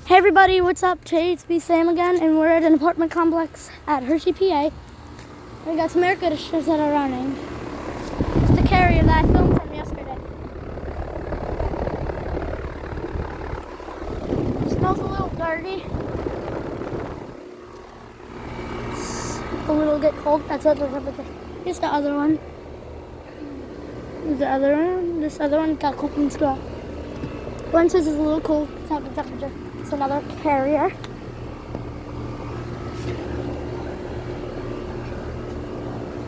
Hey everybody, what's up? Today it's me, Sam again, and we're at an apartment complex at Hershey, PA. We got some air conditioners that are running. It's the carrier that I filmed from yesterday. It smells a little dirty. It's a little bit cold. That's what the temperature. Here's the other one. Here's the other one. This other one got cold and straw. One says it's a little cold. It's not the temperature. It's another carrier.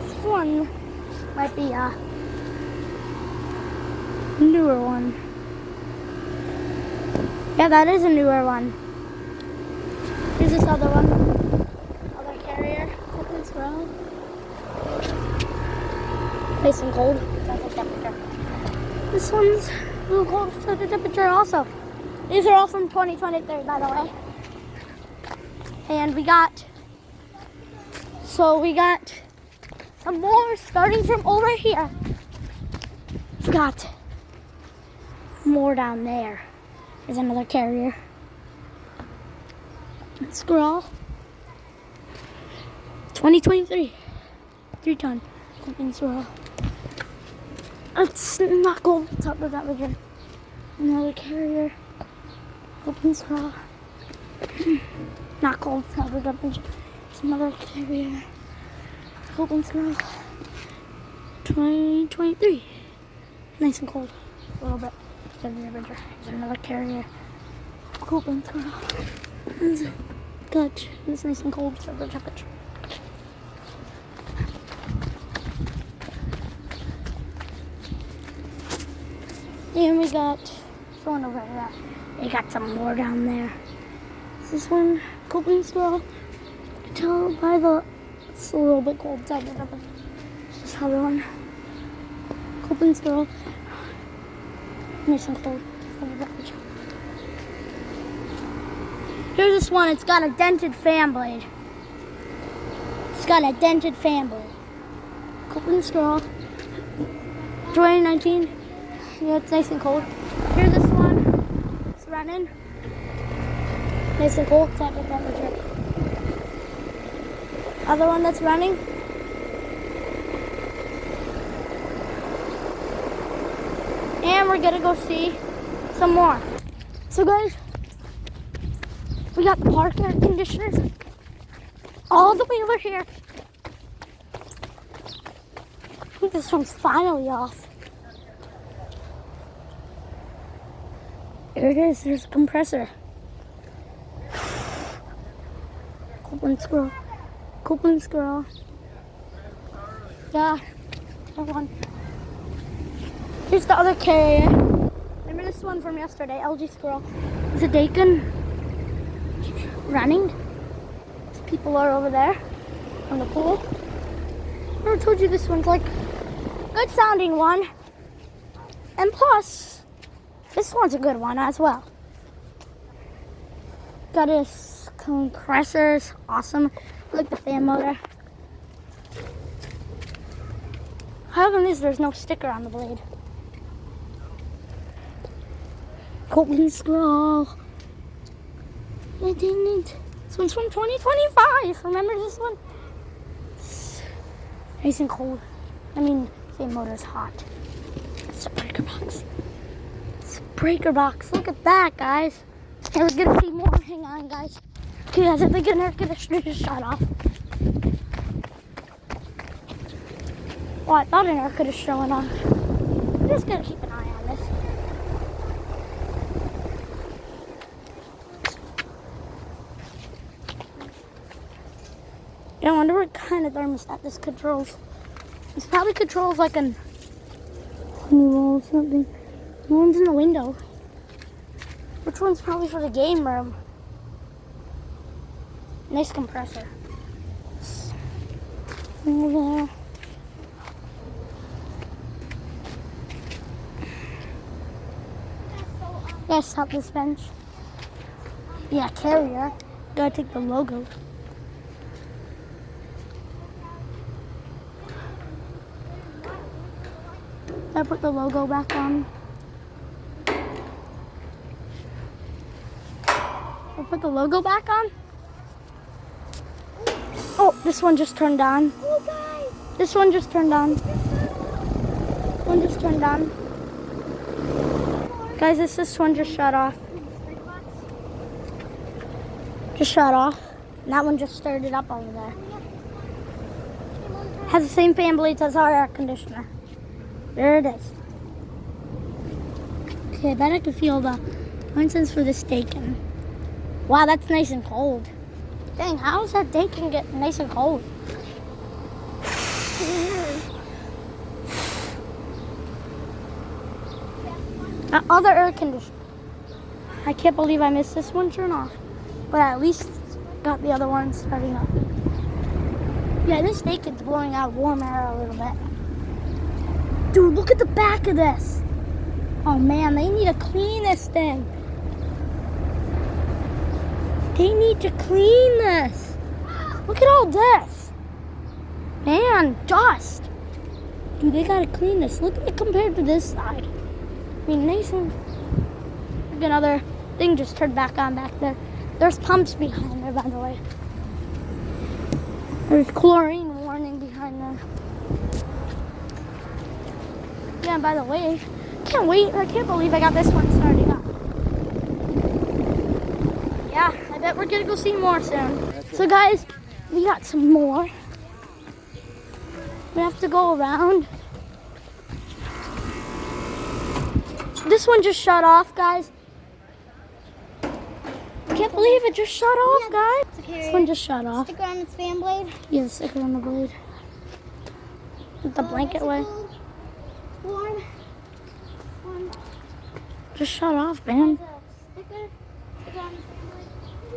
This one might be a newer one. Yeah, that is a newer one. Here's this other one. Other carrier. Cold as well. Nice and cold. It's not the temperature. This one's a little cold. It's not the temperature also. These are all from 2023, by the way. And we got some more starting from over here. We got more down there. There's another carrier. Squirrel. 2023. 3-ton. Open squirrel. It's not cold. It's up with that again. Another carrier. Open straw. Not cold, it's not the temperature. It's another carrier. Open straw. 2023. Nice and cold. A little bit. It's the temperature. There's another carrier. Open straw. Good. It's nice and cold. It's the temperature. And we got one over there. They got some more down there. This one, coping straw. You can tell by it's a little bit cold. This other one, coping straw. Nice and cold. Here's this one. It's got a dented fan blade. It's got a dented fan blade. Coping straw. 2019. Yeah, it's nice and cold. Here's this one. It's running. Nice and cold. Type of temperature. Other one that's running. And we're gonna go see some more. So guys, we got the park air conditioners all the way over here. I think this one's finally off. There it is. There's a compressor. Copeland squirrel. Copeland squirrel. Yeah. That one. Here's the other carrier. Remember this one from yesterday? LG squirrel. It's a Dakin. Running. These people are over there on the pool. I told you this one's like a good sounding one. And plus, this one's a good one as well. Got his compressors, awesome. Look, the fan motor. How come there's no sticker on the blade? Copeland Scroll. I didn't. This one's from 2025. Remember this one? It's nice and cold. I mean, fan motor's hot. It's a breaker box. Breaker box. Look at that, guys. And we're gonna see more. Hang on, guys. Okay, guys, I think an air conditioner just shut off. Well, I thought an air conditioner went off. I'm just gonna keep an eye on this. Yeah, I wonder what kind of thermostat this controls. This probably controls like an Honeywell or something. No one's in the window. Which one's probably for the game room? Nice compressor. Over there. Gotta stop this bench. Yeah, carrier. Gotta take the logo. Gotta put the logo back on. We'll put the logo back on. Oh, this one just turned on. Oh, guys. This one just turned on. One just turned on. Guys, this one just shut off. Just shut off. And that one just started up over there. Has the same fan blades as our air conditioner. There it is. Okay, I bet I can feel the nonsense for the steaking. Wow, that's nice and cold. Dang, how does that bacon get nice and cold? That other air conditioner. I can't believe I missed this one turn off. But I at least got the other one starting up. Yeah, this bacon's blowing out warm air a little bit. Dude, look at the back of this. Oh man, they need to clean this thing. They need to clean this. Look at all this. Man, dust. Dude, they gotta clean this. Look at it compared to this side. I mean, nice and... Look, another thing just turned back on back there. There's pumps behind there, by the way. There's chlorine warning behind there. Yeah, and by the way, I can't believe I got this one starting up. Yeah, I bet we're gonna go see more soon. So guys, we got some more. We have to go around. This one just shut off, guys. I can't believe it just shut off, guys. This one just shut off. Sticker on its fan blade. Yeah, the sticker on the blade. With the blanket away. Warm. Just shut off, man. Sticker on its fan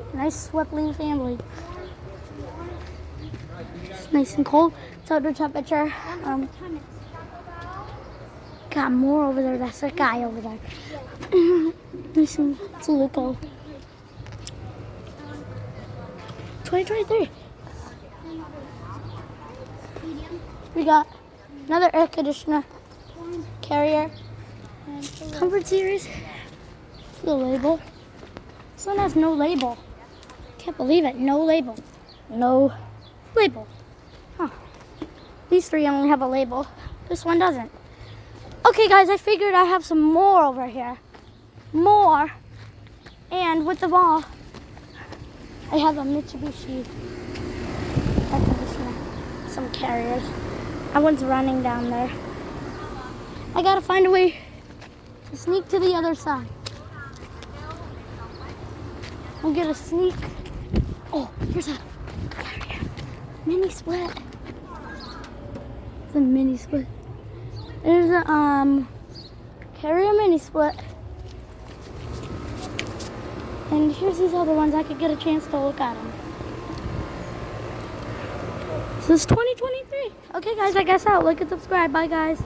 blade. Nice swiftly fan blade. It's nice and cold. It's outdoor temperature. Got more over there. That's that guy over there. Nice and it's a little cold. 2023. We got another air conditioner, Carrier, Comfort Series. The label. This one has no label. Can't believe it. No label. No label. Huh. These three only have a label. This one doesn't. Okay, guys, I figured I have some more over here. More. And with the ball, I have a Mitsubishi air conditioner. Some Carriers. That one's running down there. I gotta find a way to sneak to the other side. We'll get a sneak. Oh, here's a Carrier. Mini split. It's a mini split. There's a Carrier mini split. And here's these other ones. I could get a chance to look at them. This is 2023. Okay, guys, I guess I'll like and subscribe. Bye, guys.